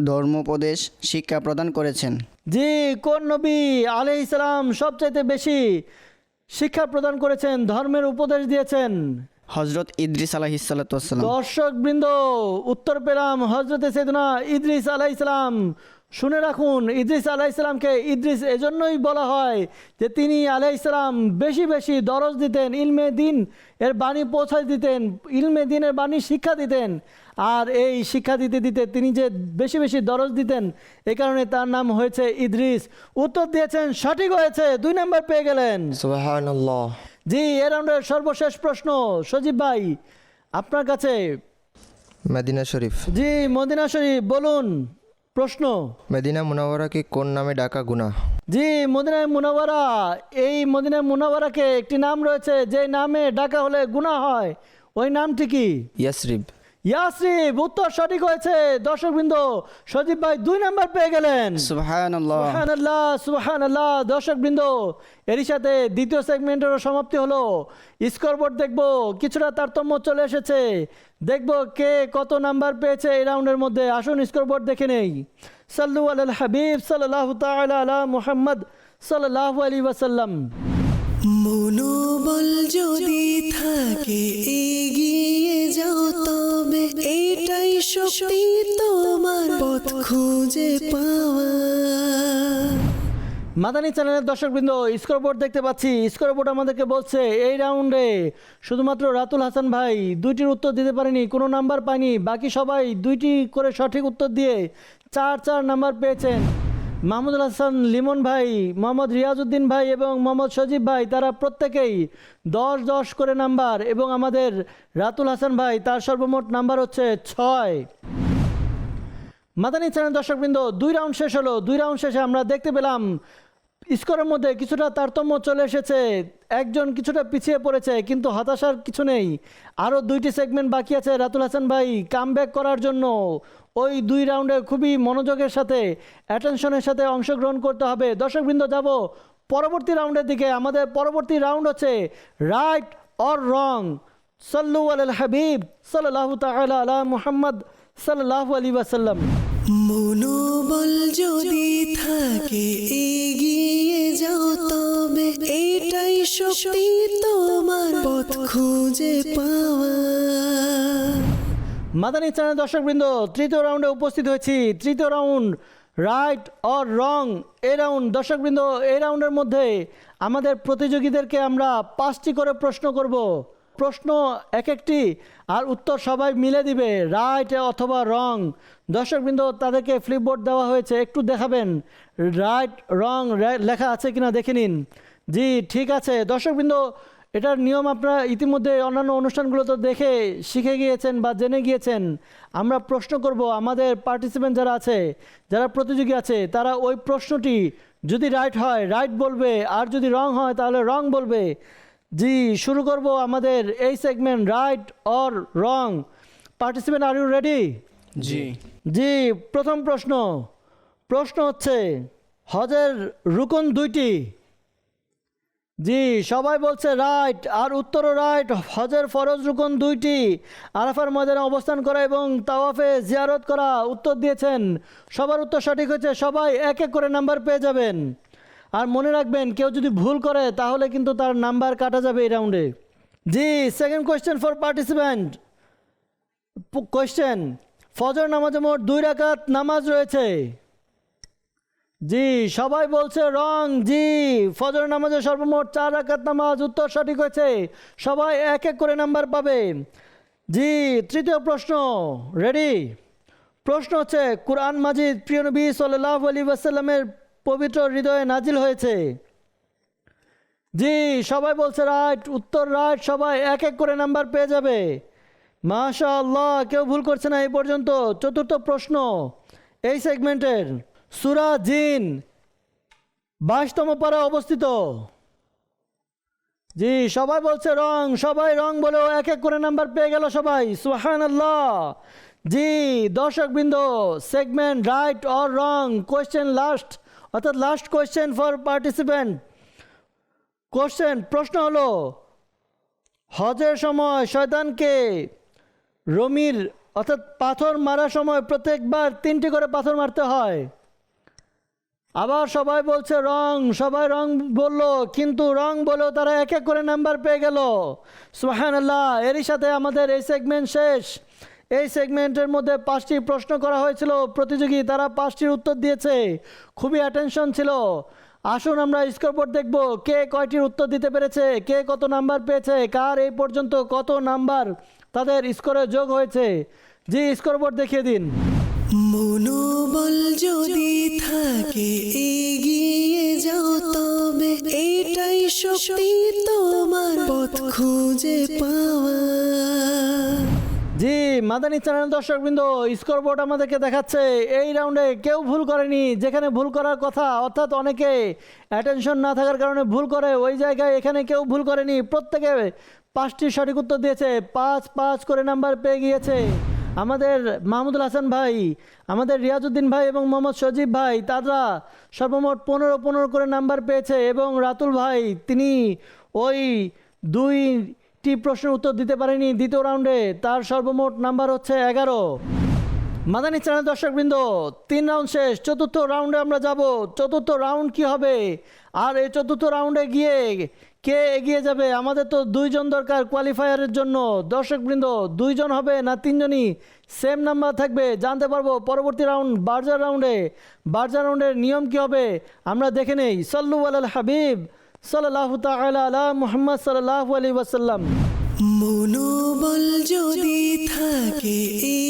ধর্মোপদেশ শিক্ষা প্রদান করেছেন? জি, কোন নবী আলাইহিস সালাম সবচাইতে বেশি শিক্ষা প্রদান করেছেন, ধর্মের উপদেশ দিয়েছেন? হজরত ইদ্রিস আলাইহিস সালাতু ওয়াসসালাম। দর্শকবৃন্দ, উত্তর পেলাম, হজরতে সাইয়েদনা ইদ্রিস আলাইহিস সালাম। শুনে রাখুন, ইদ্রিস আলাইহিস সালামকে ইদ্রিস এজন্যই বলা হয় যে তিনি আলাইহিস সালাম বেশি বেশি দরজ দিতেন, ইলমে দিন এর বাণী পৌঁছায় দিতেন, ইলমে দিনের বাণী শিক্ষা দিতেন। আর এই শিক্ষা দিতে দিতে তিনি যে বেশি বেশি দরজ দিতেন, এই কারণে তার নাম হয়েছে ইদ্রিস। উত্তর দিয়েছেন, সঠিক হয়েছে, 2 নাম্বার পেয়ে গেলেন। সুবহানাল্লাহ। জি, এ রাউন্ডের সর্বশেষ প্রশ্ন সজীব ভাই আপনার কাছে। মদিনা শরীফ। জি, মদিনা শরীফ, বলুন প্রশ্ন। মদিনা মুনাওয়ারাকে কোন নামে ডাকা গুনাহ? জি, মদিনায় মুনাওয়ারা, এই মদিনায় মুনাওয়ারাকে একটি নাম রয়েছে যে নামে ডাকা হলে গুনাহ হয়, ওই নামটি কি? ইয়াসরিব। ইয়াসরিব। উত্তর সঠিক হয়েছে। দর্শকবৃন্দ, সজীব ভাই 2 নাম্বার পেয়ে গেলেন। সুবহানাল্লাহ। সুবহানাল্লাহ, সুবহানাল্লাহ। দর্শকবৃন্দ, এরই সাথে দ্বিতীয় সেগমেন্টেরও সমাপ্তি হলো। স্কোরবোর্ড দেখব, কিছুটা তারতম্য চলে এসেছে। দেখব কে কত নাম্বার পেয়েছে এই রাউন্ডের মধ্যে। আসুন স্কোরবোর্ড দেখে নেই। সাল্লু আলাল হাবিব সাল্লাল্লাহু তাআলা আলা মুহাম্মদ সাল্লাল্লাহু আলাইহি ওয়াসাল্লাম। মনোবল যদি থাকে এগিয়ে যাও তবে এটাই শক্তি তোমার পথ খুঁজে পাওয়া। মাদানী চ্যানেলের দর্শকবৃন্দ, স্কোরবোর্ড দেখতে পাচ্ছি। স্কোরবোর্ড আমাদেরকে বলছে এই রাউন্ডে শুধুমাত্র রাতুল হাসান ভাই 2টির উত্তর দিতে পারেনি, কোনো নাম্বার পায়নি। বাকি সবাই 2টি করে সঠিক উত্তর দিয়ে 4 নাম্বার পেয়েছেন। মাহমুদুল হাসান লিমন ভাই, মোহাম্মদ রিয়াজউদ্দিন ভাই এবং মোহাম্মদ সজীব ভাই তারা প্রত্যেকেই 10 করে নাম্বার, এবং আমাদের রাতুল হাসান ভাই তার সর্বমোট নাম্বার হচ্ছে 6। মাদানী চ্যানেল দর্শকবৃন্দ, 2 রাউন্ড শেষ হলো। 2 রাউন্ড শেষে আমরা দেখতে পেলাম স্কোরের মধ্যে কিছুটা তারতম্য চলে এসেছে। একজন কিছুটা পিছিয়ে পড়েছে, কিন্তু হতাশার কিছু নেই। আরও 2টি সেগমেন্ট বাকি আছে রাতুল হাসান ভাই কামব্যাক করার জন্য। ওই 2 রাউন্ডে খুবই মনোযোগের সাথে, অ্যাটেনশনের সাথে অংশগ্রহণ করতে হবে। দর্শকবৃন্দ, যাব পরবর্তী রাউন্ডের দিকে। আমাদের পরবর্তী রাউন্ড হচ্ছে রাইট অর রং। সাল্লু আলাল হাবিব সাল্লাল্লাহু তাআলা আলা মুহাম্মদ সাল্লাল্লাহু আলাইহি ওয়াসাল্লাম। মনোবল যদি থাকে এগিয়ে যাও তবে এটাই শক্তি তোমার পথ খুঁজে পাওয়া। মাদানী চ্যানেল দর্শকবৃন্দ, 3য় রাউন্ডে উপস্থিত হয়েছি। 3য় রাউন্ড রাইট অর রং। এই রাউন্ড দর্শকবৃন্দ, এই রাউন্ডের মধ্যে আমাদের প্রতিযোগীদেরকে আমরা 5টি করে প্রশ্ন করব। প্রশ্ন এক একটি, আর উত্তর সবাই মিলে দিবে, রাইট অথবা রং। দর্শকবৃন্দ, তাদেরকে ফ্লিপবোর্ড দেওয়া হয়েছে, একটু দেখাবেন রাইট রং লেখা আছে কিনা দেখে নিন। জি, ঠিক আছে। দর্শকবৃন্দ, এটার নিয়ম আপনারা ইতিমধ্যে অন্যান্য অনুষ্ঠানগুলোতে দেখে শিখে গিয়েছেন বা জেনে গিয়েছেন। আমরা প্রশ্ন করব, আমাদের পার্টিসিপেন্ট যারা আছে, যারা প্রতিযোগী আছে, তারা ওই প্রশ্নটি যদি রাইট হয় রাইট বলবে, আর যদি রং হয় তাহলে রং বলবে। জি, শুরু করব আমাদের এই segment right or wrong. Participant, are you ready? জি। জি, প্রথম প্রশ্ন হচ্ছে হজের রুকন 2টি। জি, সবাই বলছে রাইট, আর উত্তরও রাইট। হজের ফরজ রুকন 2টি, আরাফার ময়দানে অবস্থান করা এবং তাওয়াফে জিয়ারত করা। উত্তর দিয়েছেন, সবার উত্তর সঠিক হয়েছে। সবাই 1 করে নাম্বার পেয়ে যাবেন। আর মনে রাখবেন, কেউ যদি ভুল করে তাহলে কিন্তু তার নাম্বার কাটা যাবে এই রাউন্ডে। জি, second question for participant. Question, ফজর নামাজে মোট 2 রাকাত নামাজ রয়েছে। জি, সবাই বলছে রং। জি, ফজর নামাজে সর্বমোট 4 রাকাত নামাজ। উত্তর সঠিক হয়েছে। সবাই 1 করে নাম্বার পাবে। জি, 3য় প্রশ্ন, রেডি? প্রশ্ন হচ্ছে, কুরআন মাজিদ প্রিয় নবী সাল্লাল্লাহু আলাইহি ওয়াসাল্লামের পবিত্র হৃদয়ে নাজিল হয়েছে। জি, সবাই বলছে রাইট, উত্তর রাইট। সবাই 1 করে নাম্বার পেয়ে যাবে। মাশাআল্লাহ, কেউ ভুল করছে না এই পর্যন্ত। 4র্থ প্রশ্ন এই সেগমেন্টের, সূরা জিন 22তম পারা অবস্থিত। জি, সবাই বলছে রং। সবাই রং বলেও 1 করে নাম্বার পেয়ে গেল সবাই। সুবহানাল্লাহ। জি, দর্শকবৃন্দ, segment right or wrong question last, অর্থাৎ লাস্ট কোয়েশ্চেন ফর পার্টিসিপেন্ট। প্রশ্ন হলো, হজের সময় শয়তানকে রমির অর্থাৎ পাথর মারার সময় প্রত্যেকবার 3টি করে পাথর মারতে হয়। আবার সবাই বলছে রং। সবাই রং বলল, কিন্তু রং বলেও তারা 1 করে নাম্বার পেয়ে গেল। সুবহানাল্লাহ। এরই সাথে আমাদের এই সেগমেন্ট শেষ। এই সেগমেন্টের মধ্যে 5টি প্রশ্ন করা হয়েছিল। প্রতিযোগী তারা 5টির উত্তর দিয়েছে। খুবই অ্যাটেনশন ছিল। আসুন আমরা স্কোরবোর্ড দেখব, কে কয়টির উত্তর দিতে পেরেছে, কে কত নাম্বার পেয়েছে, কার এই পর্যন্ত কত নাম্বার তাদের স্কোরে যোগ হয়েছে। জি, স্কোরবোর্ড দেখিয়ে দিন। মনোবল যদি থাকে এগিয়ে যাও তবে এটাই শক্তি তোমার পথ খুঁজে পাওয়া। জি, মাদানী চ্যানেল দর্শকবৃন্দ, স্কোরবোর্ড আমাদেরকে দেখাচ্ছে এই রাউন্ডে কেউ ভুল করেনি। যেখানে ভুল করার কথা, অর্থাৎ অনেকে অ্যাটেনশন না থাকার কারণে ভুল করে, ওই জায়গায় এখানে কেউ ভুল করেনি। প্রত্যেকে 5টি সঠিক উত্তর দিয়েছে। 5 করে নাম্বার পেয়ে গিয়েছে। আমাদের মাহমুদুল হাসান ভাই, আমাদের রিয়াজউদ্দিন ভাই এবং মোহাম্মদ সজীব ভাই তারা সর্বমোট 15 করে নাম্বার পেয়েছে। এবং রাতুল ভাই, তিনি ওই 2টি প্রশ্নের উত্তর দিতে পারেনি দ্বিতীয় রাউন্ডে। তার সর্বমোট নাম্বার হচ্ছে 11। মাদানী চ্যানেল দর্শকবৃন্দ, 3 রাউন্ড শেষ। 4র্থ রাউন্ডে আমরা যাব। 4র্থ রাউন্ড কি হবে, আর এই 4র্থ রাউন্ডে গিয়ে কে এগিয়ে যাবে? আমাদের তো 2 জন দরকার কোয়ালিফায়ারের জন্য। দর্শকবৃন্দ 2 জন হবে না 3 জনই? সেম নাম্বার থাকবে, জানতে পারবো পরবর্তী রাউন্ড বার্জার রাউন্ডে। বার্জার রাউন্ডের নিয়ম কি হবে আমরা দেখে নেই। সাল্লু আলাল হাবিব সাল্লাল্লাহু তাআলা আলা মুহাম্মদ সাল্লাল্লাহু আলাইহি ওয়াসাল্লাম। মনোবল যদি থাকে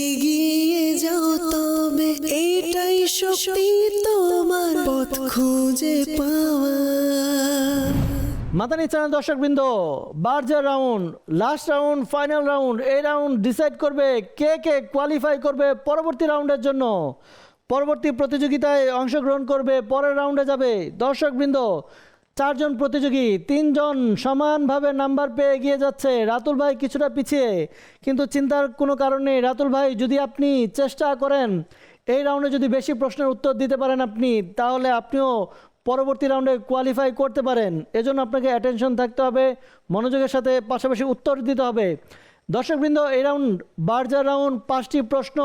এগিয়ে যাও তবে এটাই শক্তি তোমার পথ খুঁজে পাওয়া। মাদানী চ্যানেল দর্শকবৃন্দ, Berger round, last round, final round, এই রাউন্ড ডিসাইড করবে কে কে কোয়ালিফাই করবে পরবর্তী রাউন্ডের জন্য, পরবর্তী প্রতিযোগিতায় অংশগ্রহণ করবে, পরের রাউন্ডে যাবে। দর্শকবৃন্দ 4 জন প্রতিযোগী, 3 জন সমানভাবে নাম্বার পেয়ে এগিয়ে যাচ্ছে। রাতুল ভাই কিছুটা পিছিয়ে, কিন্তু চিন্তার কোনো কারণ নেই। রাতুল ভাই, যদি আপনি চেষ্টা করেন এই রাউন্ডে যদি বেশি প্রশ্নের উত্তর দিতে পারেন আপনি, তাহলে আপনিও পরবর্তী রাউন্ডে কোয়ালিফাই করতে পারেন। এজন্য আপনাকে অ্যাটেনশন থাকতে হবে, মনোযোগের সাথে পাশাপাশি উত্তর দিতে হবে। দর্শকবৃন্দ এই রাউন্ড বার্জার রাউন্ড, 5টি প্রশ্ন,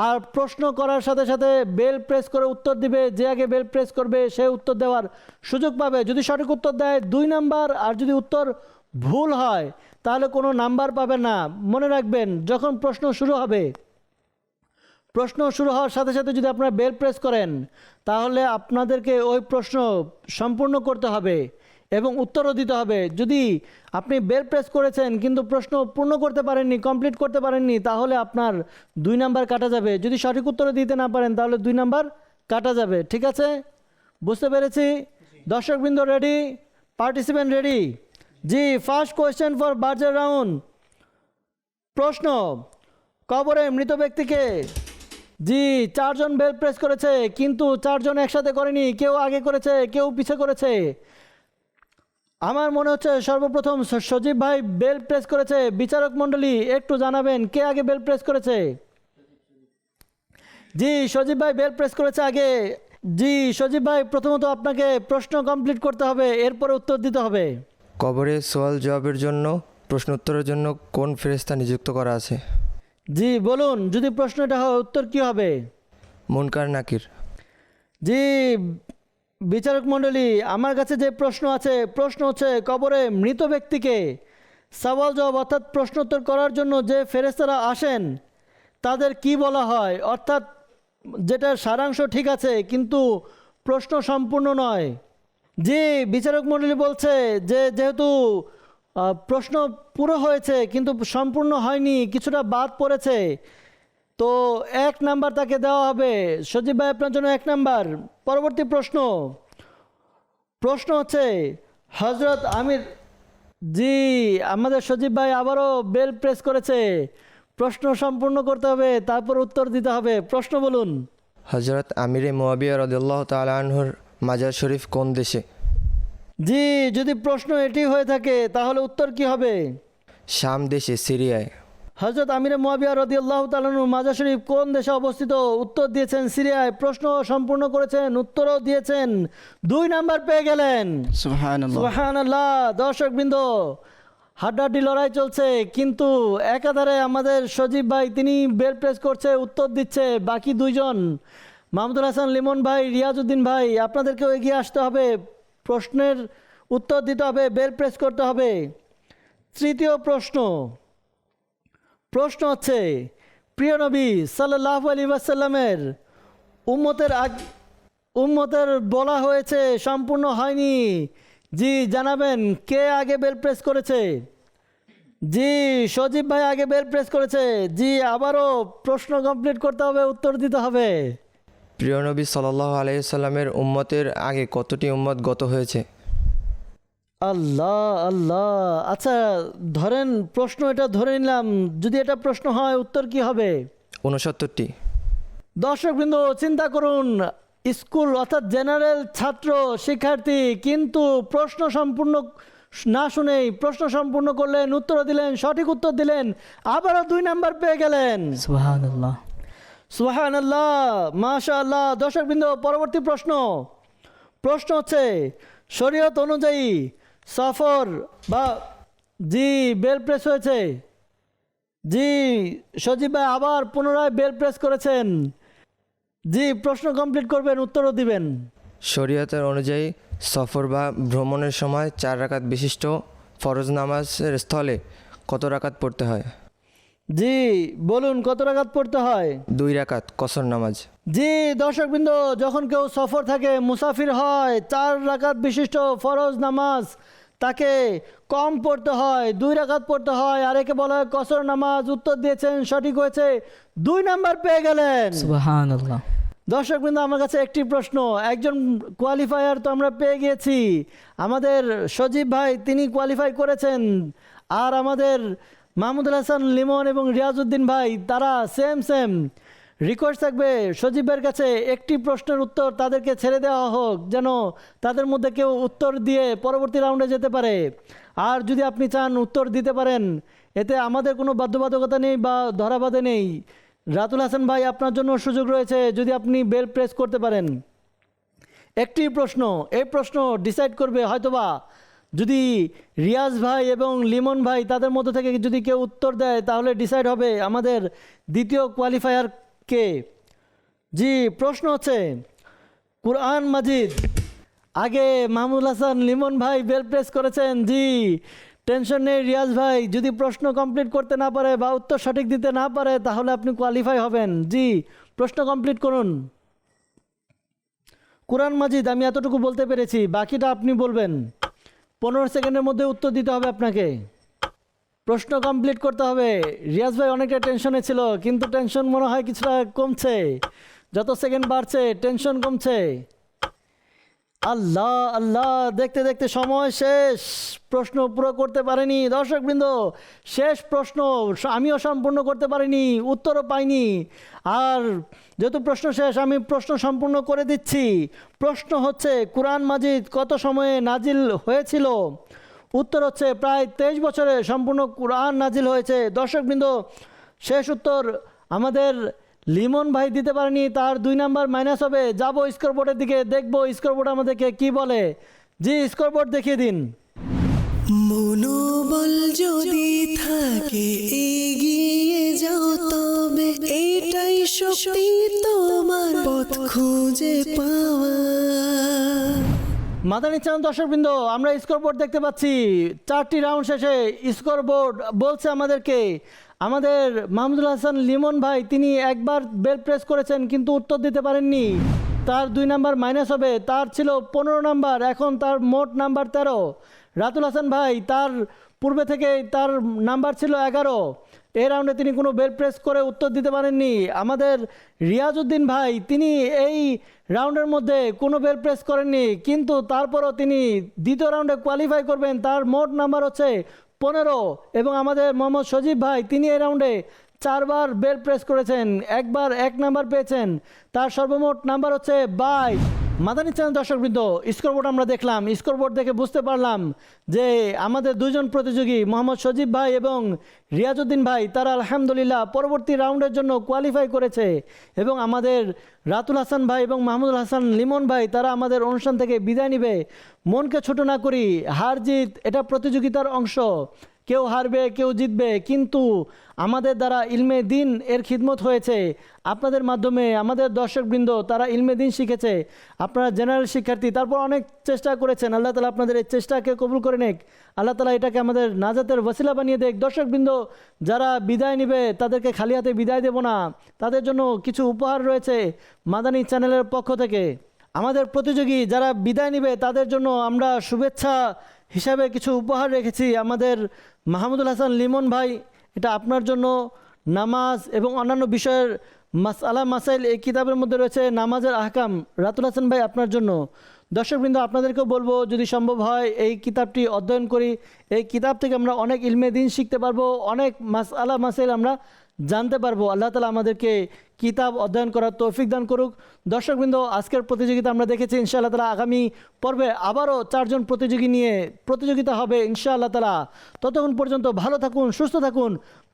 আর প্রশ্ন করার সাথে সাথে বেল প্রেস করে উত্তর দিবে। যে আগে বেল প্রেস করবে সে উত্তর দেওয়ার সুযোগ পাবে। যদি সঠিক উত্তর দেয় 2 নাম্বার, আর যদি উত্তর ভুল হয় তাহলে কোনো নাম্বার পাবে না। মনে রাখবেন, যখন প্রশ্ন শুরু হবে, প্রশ্ন শুরু হওয়ার সাথে সাথে যদি আপনারা বেল প্রেস করেন তাহলে আপনাদেরকে ওই প্রশ্ন সম্পূর্ণ করতে হবে এবং উত্তরও দিতে হবে। যদি আপনি বেল প্রেস করেছেন কিন্তু প্রশ্ন পূর্ণ করতে পারেননি, কমপ্লিট করতে পারেননি, তাহলে আপনার 2 নাম্বার কাটা যাবে। যদি সঠিক উত্তর দিতে না পারেন তাহলে 2 নাম্বার কাটা যাবে। ঠিক আছে, বুঝতে পেরেছি? দর্শকবৃন্দ ready? Participant ready? G, first question for Berger round. প্রশ্ন, কবরে মৃত ব্যক্তিকে, জি 4 জন বেল প্রেস করেছে কিন্তু 4 জন একসাথে করেনি, কেউ আগে করেছে কেউ পিছে করেছে। আমার মনে হচ্ছে সর্বপ্রথম সজীব ভাই বেল প্রেস করেছে। বিচারক মণ্ডলী একটু জানাবেন কে আগে বেল প্রেস করেছে? জি সজীব ভাই বেল প্রেস করেছে আগে। জি সজীব ভাই, প্রথমত আপনাকে প্রশ্ন কমপ্লিট করতে হবে, এরপরে উত্তর দিতে হবে। কবরে সওয়াল জবাবের জন্য, প্রশ্ন উত্তরের জন্য কোন ফেরেশতা নিযুক্ত করা আছে? জি বলুন, যদি প্রশ্নটা হয় উত্তর কি হবে? মুনকার নাকির। জি বিচারক মণ্ডলী, আমার কাছে যে প্রশ্ন আছে, প্রশ্ন হচ্ছে কবরে মৃত ব্যক্তিকে সওয়াল জবাব অর্থাৎ প্রশ্নোত্তর করার জন্য যে ফেরেশতারা আসেন তাদের কি বলা হয়? অর্থাৎ যেটার সারাংশ ঠিক আছে কিন্তু প্রশ্ন সম্পূর্ণ নয়। জি বিচারক মণ্ডলী বলছে যে যেহেতু প্রশ্ন পুরো হয়েছে কিন্তু সম্পূর্ণ হয়নি, কিছুটা বাদ পড়েছে, তো 1 নাম্বার তাকে দেওয়া হবে। সজীব ভাই আপনার জন্য 1 নাম্বার। পরবর্তী প্রশ্ন, প্রশ্ন হচ্ছে হজরত আমির, জি আমাদের সজীব ভাই আবারও বেল প্রেস করেছে, প্রশ্ন সম্পূর্ণ করতে হবে তারপর উত্তর দিতে হবে। প্রশ্ন বলুন। হজরত আমিরে মুয়াবিয়া রাদিয়াল্লাহু তাআলা আনহুর মাজার শরীফ কোন দেশে? জি যদি প্রশ্ন এটি হয়ে থাকে তাহলে উত্তর কি হবে? শাম দেশে, সিরিয়ায়। হজরত আমিরে মুয়াবিয়া রাদিয়াল্লাহু তাআলা আনহুর মাজার শরীফ কোন দেশে অবস্থিত? উত্তর দিয়েছেন সিরিয়ায়। প্রশ্ন সম্পূর্ণ করেছেন, উত্তরও দিয়েছেন, 2 নাম্বার পেয়ে গেলেন। সুবহানাল্লাহ। সুবহানাল্লাহ। দর্শকবৃন্দ হাড্ডাহাড্ডি লড়াই চলছে, কিন্তু একাধারে আমাদের সজীব ভাই তিনি বেল প্রেস করছে, উত্তর দিচ্ছে। বাকি 2 জন মাহমুদুল হাসান লিমন ভাই, রিয়াজউদ্দিন ভাই, আপনাদেরকেও এগিয়ে আসতে হবে, প্রশ্নের উত্তর দিতে হবে, বেল প্রেস করতে হবে। তৃতীয় প্রশ্ন, প্রশ্ন হচ্ছে প্রিয় নবী সাল্লাল্লাহু আলাইহি ওয়াসাল্লামের উম্মতের বলা হয়েছে সম্পূর্ণ হয়নি। জি জানাবেন কে আগে বেল প্রেস করেছে? জি সজীব ভাই আগে বেল প্রেস করেছে। জি আবারও প্রশ্ন কমপ্লিট করতে হবে, উত্তর দিতে হবে। প্রিয় নবী সাল্লাল্লাহু আলাইহি সাল্লামের উম্মতের আগে কতটি উম্মত গত হয়েছে? আল্লাহ আল্লাহ, আচ্ছা ধরেন প্রশ্ন এটা ধরে নিলাম, যদি এটা প্রশ্ন হয় উত্তর কি হবে? 69টি। দর্শকবৃন্দ চিন্তা করুন, স্কুল অর্থাৎ জেনারেল ছাত্র শিক্ষার্থী, কিন্তু প্রশ্ন সম্পূর্ণ না শুনেই প্রশ্ন সম্পূর্ণ করলেন, উত্তর দিলেন, সঠিক উত্তর দিলেন, আবারও 2 নাম্বার পেয়ে গেলেন। সুবহানাল্লাহ। সুবহানাল্লাহ, মাশাআল্লাহ। দর্শকবৃন্দ পরবর্তী প্রশ্ন, প্রশ্ন হচ্ছে শরীয়ত অনুযায়ী সফর বা, জি বেল প্রেস হয়েছে। জি সজীব ভাই আবার পুনরায় বেল প্রেস করেছেন। জি প্রশ্ন কমপ্লিট করবেন, উত্তরও দিবেন। শরীয়তের অনুযায়ী সফর বা ভ্রমণের সময় 4 রাকাত বিশিষ্ট ফরজ নামাজের স্থলে কত রাকাত পড়তে হয়? জি বলুন, কত রাকাত পড়তে হয়? 2 রাকাত কসর নামাজ। জি দর্শকবৃন্দ, যখন কেউ সফর থাকে, মুসাফির হয়, 4 রাকাত বিশিষ্ট ফরজ নামাজ তাকে কম পড়তে হয়, 2 রাকাত পড়তে হয়, আর একে বলা হয় কসর নামাজ। উত্তর দিয়েছেন, সঠিক হয়েছে, 2 নাম্বার পেয়ে গেলেন। সুবহানাল্লাহ। দর্শকবৃন্দ, আমার কাছে একটি প্রশ্ন, একজন কোয়ালিফায়ার তো আমরা পেয়ে গিয়েছি, আমাদের সজীব ভাই তিনি কোয়ালিফাই করেছেন, আর আমাদের মাহমুদুল হাসান লিমন এবং রিয়াজউদ্দিন ভাই তারা সেম। রিকোয়েস্ট থাকবে সজীবের কাছে, একটি প্রশ্নের উত্তর তাদেরকে ছেড়ে দেওয়া হোক, যেন তাদের মধ্যে কেউ উত্তর দিয়ে পরবর্তী রাউন্ডে যেতে পারে। আর যদি আপনি চান উত্তর দিতে পারেন, এতে আমাদের কোনো বাধ্যবাধকতা নেই বা ধরাবাধে নেই। রাতুল হাসান ভাই, আপনার জন্য সুযোগ রয়েছে, যদি আপনি বেল প্রেস করতে পারেন। একটি প্রশ্ন, এই প্রশ্ন ডিসাইড করবে হয়তোবা যদি রিয়াজ ভাই এবং লিমন ভাই তাদের মধ্য থেকে যদি কেউ উত্তর দেয়, তাহলে ডিসাইড হবে আমাদের দ্বিতীয় কোয়ালিফায়ার কে। জি, প্রশ্ন হচ্ছে কুরআন মাজিদ। আগে মাহমুদুল হাসান লিমন ভাই বেল প্রেস করেছেন। জি, টেনশন নেই রিয়াজ ভাই, যদি প্রশ্ন কমপ্লিট করতে না পারে বা উত্তর সঠিক দিতে না পারে, তাহলে আপনি কোয়ালিফাই হবেন। জি, প্রশ্ন কমপ্লিট করুন। কুরআন মাজিদ আমি এতটুকু বলতে পেরেছি, বাকিটা আপনি বলবেন। 15 সেকেন্ডের মধ্যে উত্তর দিতে হবে আপনাকে, প্রশ্ন কমপ্লিট করতে হবে। রিয়াজ ভাই অনেকটা টেনশনে ছিল, কিন্তু টেনশন মনে হয় কিছুটা কমছে, যত সেকেন্ড বাড়ছে টেনশন কমছে। আল্লাহ আল্লাহ, দেখতে দেখতে সময় শেষ, প্রশ্ন পুরো করতে পারেনি দর্শকবৃন্দ। শেষ প্রশ্ন আমিও সম্পূর্ণ করতে পারিনি, উত্তরও পাইনি। আর যেহেতু প্রশ্ন শেষ, আমি প্রশ্ন সম্পূর্ণ করে দিচ্ছি। প্রশ্ন হচ্ছে কুরআন মাজিদ কত সময়ে নাজিল হয়েছিল? উত্তর হচ্ছে প্রায় 23 বছরে সম্পূর্ণ কুরআন নাজিল হয়েছে। দর্শকবৃন্দ, শেষ উত্তর আমাদের লিমন ভাই দিতে পারেনি, তার 2 নাম্বার মাইনাস হবে। যাব স্কোরবোর্ডের দিকে, দেখব স্কোরবোর্ড আমাদেরকে কি বলে। জি, স্কোরবোর্ড দেখিয়ে দিন। মনোবল যদি থাকে এগিয়ে যাও, তবে এটাই শক্তি তোমার পথ খুঁজে পাওয়া। মাদানী চ্যানেল দর্শকবৃন্দ, আমরা স্কোরবোর্ড দেখতে পাচ্ছি। 4টি রাউন্ড শেষে স্কোরবোর্ড বলছে আমাদেরকে, আমাদের মাহমুদুল হাসান লিমন ভাই তিনি একবার বেল প্রেস করেছেন কিন্তু উত্তর দিতে পারেননি, তার 2 নাম্বার মাইনাস হবে। তার ছিল 15 নাম্বার, এখন তার মোট নাম্বার 13। রাতুল হাসান ভাই তার পূর্বে থেকে তার নাম্বার ছিল 11। এই রাউন্ডে তিনি কোনো বেল প্রেস করে উত্তর দিতে পারেননি। আমাদের রিয়াজউদ্দিন ভাই তিনি এই রাউন্ডের মধ্যে কোনো বেল প্রেস করেননি, কিন্তু তারপরও তিনি দ্বিতীয় রাউন্ডে কোয়ালিফাই করবেন, তার মোট নাম্বার হচ্ছে 15। এবং আমাদের মোহাম্মদ সজীব ভাই তিনি এই রাউন্ডে 4 বার বেল প্রেস করেছেন, একবার 1 নাম্বার পেয়েছেন, তার সর্বমোট নাম্বার হচ্ছে 22। মাদানী চ্যানেল দর্শকবৃন্দ, স্কোরবোর্ড আমরা দেখলাম, স্কোরবোর্ড দেখে বুঝতে পারলাম যে আমাদের 2 জন প্রতিযোগী মোহাম্মদ সজীব ভাই এবং রিয়াজউদ্দিন ভাই তারা আলহামদুলিল্লাহ পরবর্তী রাউন্ডের জন্য কোয়ালিফাই করেছে। এবং আমাদের রাতুল হাসান ভাই এবং মাহমুদুল হাসান লিমন ভাই তারা আমাদের অনুষ্ঠান থেকে বিদায় নেবে। মনকে ছোট না করি, হার জিত এটা প্রতিযোগিতার অংশ, কেউ হারবে কেউ জিতবে, কিন্তু আমাদের দ্বারা ইলমে দিন এর খিদমত হয়েছে। আপনাদের মাধ্যমে আমাদের দর্শকবৃন্দ তারা ইলমে দিন শিখেছে, আপনারা জেনারেল শিক্ষার্থী, তারপর অনেক চেষ্টা করেছেন। আল্লাহ তালা আপনাদের এই চেষ্টাকে কবুল করে নেক, আল্লাহ তালা এটাকে আমাদের নাজাতের ওয়াসিলা বানিয়ে দেখ। দর্শকবৃন্দ যারা বিদায় নেবে তাদেরকে খালি হাতে বিদায় দেব না, তাদের জন্য কিছু উপহার রয়েছে মাদানী চ্যানেলের পক্ষ থেকে। আমাদের প্রতিযোগী যারা বিদায় নেবে তাদের জন্য আমরা শুভেচ্ছা হিসাবে কিছু উপহার রেখেছি। আমাদের মাহমুদুল হাসান লিমন ভাই, এটা আপনার জন্য নামাজ এবং অন্যান্য বিষয়ের মাসআলা মাসাইল এই কিতাবের মধ্যে রয়েছে নামাজের আহকাম। রাতুল হাসান ভাই আপনার জন্য। দর্শকবৃন্দ আপনাদেরকেও বলবো যদি সম্ভব হয় এই কিতাবটি অধ্যয়ন করি, এই কিতাব থেকে আমরা অনেক ইলমে দিন শিখতে পারবো, অনেক মাসআলা মাসাইল আমরা জানতে পারবো। আল্লাহ তালা আমাদেরকে কিতাব অধ্যয়ন করার তৌফিক দান করুক। দর্শকবৃন্দ আজকের প্রতিযোগিতা আমরা দেখেছি, ইনশাআল্লাহ তালা আগামী পর্বে আবারও 4 জন প্রতিযোগী নিয়ে প্রতিযোগিতা হবে ইনশাআল্লাহ তালা। ততক্ষণ পর্যন্ত ভালো থাকুন, সুস্থ থাকুন,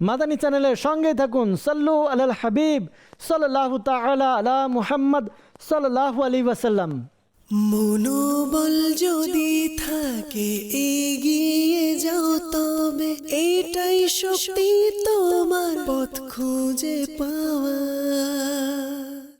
মাদানী চ্যানেলের সঙ্গেই থাকুন। সাল্লু আলাল হাবিব সাল্লাল্লাহু তাআলা আলা মুহাম্মদ সাল্লাল্লাহু আলাইহি ওয়াসাল্লাম। মনোবল যদি থাকে এগিয়ে যাও, তবে এটাই শক্তি তোমার পথ খুঁজে পাওয়া।